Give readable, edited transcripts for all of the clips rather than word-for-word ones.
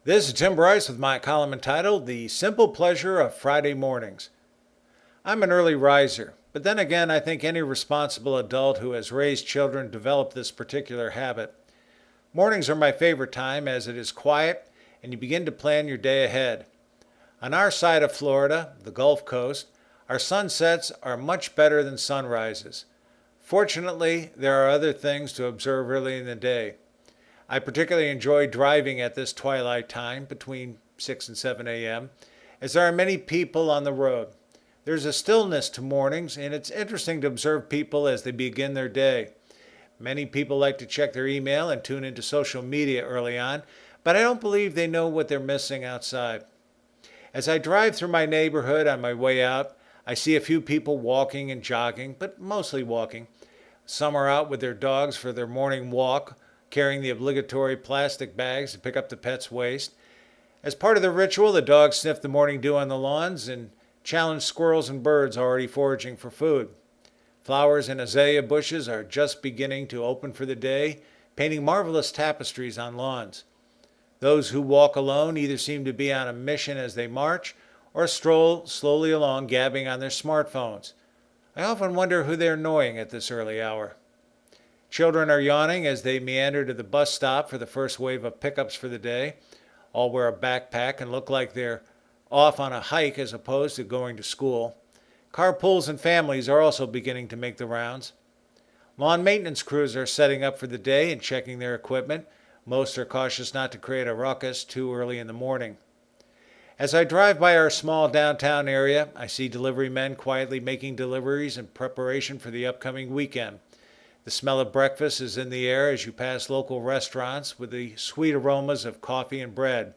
This is Tim Bryce with my column entitled The Simple Pleasure of Friday Mornings. I'm an early riser, but then again, I think any responsible adult who has raised children developed this particular habit. Mornings are my favorite time as it is quiet and you begin to plan your day ahead. On our side of Florida, the Gulf Coast, our sunsets are much better than sunrises. Fortunately, there are other things to observe early in the day. I particularly enjoy driving at this twilight time between 6 and 7 a.m. as there are many people on the road. There's a stillness to mornings, and it's interesting to observe people as they begin their day. Many people like to check their email and tune into social media early on, but I don't believe they know what they're missing outside. As I drive through my neighborhood on my way out, I see a few people walking and jogging, but mostly walking. Some are out with their dogs for their morning walk, carrying the obligatory plastic bags to pick up the pet's waste. As part of the ritual, the dogs sniff the morning dew on the lawns and challenge squirrels and birds already foraging for food. Flowers and azalea bushes are just beginning to open for the day, painting marvelous tapestries on lawns. Those who walk alone either seem to be on a mission as they march or stroll slowly along gabbing on their smartphones. I often wonder who they're annoying at this early hour. Children are yawning as they meander to the bus stop for the first wave of pickups for the day. All wear a backpack and look like they're off on a hike as opposed to going to school. Carpools and families are also beginning to make the rounds. Lawn maintenance crews are setting up for the day and checking their equipment. Most are cautious not to create a ruckus too early in the morning. As I drive by our small downtown area, I see delivery men quietly making deliveries in preparation for the upcoming weekend. The smell of breakfast is in the air as you pass local restaurants with the sweet aromas of coffee and bread.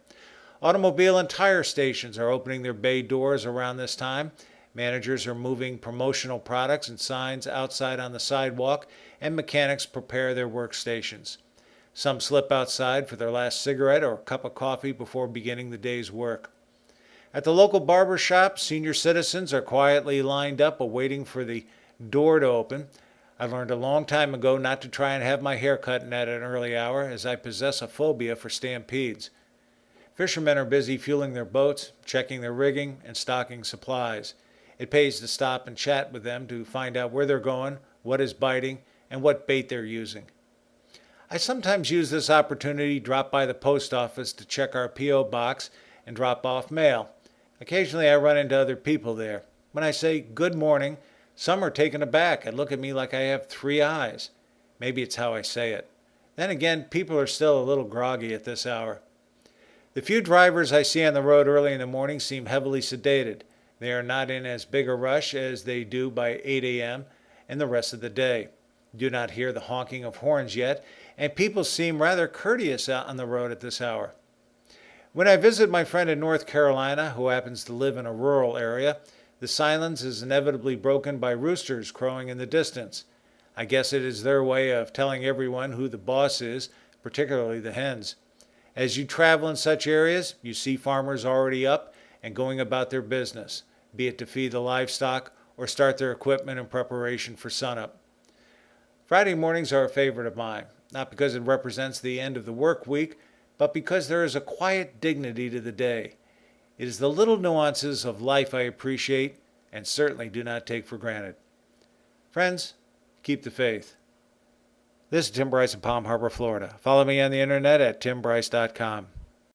Automobile and tire stations are opening their bay doors around this time. Managers are moving promotional products and signs outside on the sidewalk, and mechanics prepare their workstations. Some slip outside for their last cigarette or cup of coffee before beginning the day's work. At the local barber shop, senior citizens are quietly lined up awaiting for the door to open. I learned a long time ago not to try and have my hair cut at an early hour, as I possess a phobia for stampedes. Fishermen are busy fueling their boats, checking their rigging, and stocking supplies. It pays to stop and chat with them to find out where they're going, what is biting, and what bait they're using. I sometimes use this opportunity to drop by the post office to check our P.O. box and drop off mail. Occasionally I run into other people there. When I say good morning, some are taken aback and look at me like I have three eyes. Maybe it's how I say it. Then again, people are still a little groggy at this hour. The few drivers I see on the road early in the morning seem heavily sedated. They are not in as big a rush as they do by 8 a.m. and the rest of the day. Do not hear the honking of horns yet, and people seem rather courteous out on the road at this hour. When I visit my friend in North Carolina, who happens to live in a rural area, the silence is inevitably broken by roosters crowing in the distance. I guess it is their way of telling everyone who the boss is, particularly the hens. As you travel in such areas, you see farmers already up and going about their business, be it to feed the livestock or start their equipment in preparation for sunup. Friday mornings are a favorite of mine, not because it represents the end of the work week, but because there is a quiet dignity to the day. It is the little nuances of life I appreciate and certainly do not take for granted. Friends, keep the faith. This is Tim Bryce in Palm Harbor, Florida. Follow me on the internet at timbryce.com.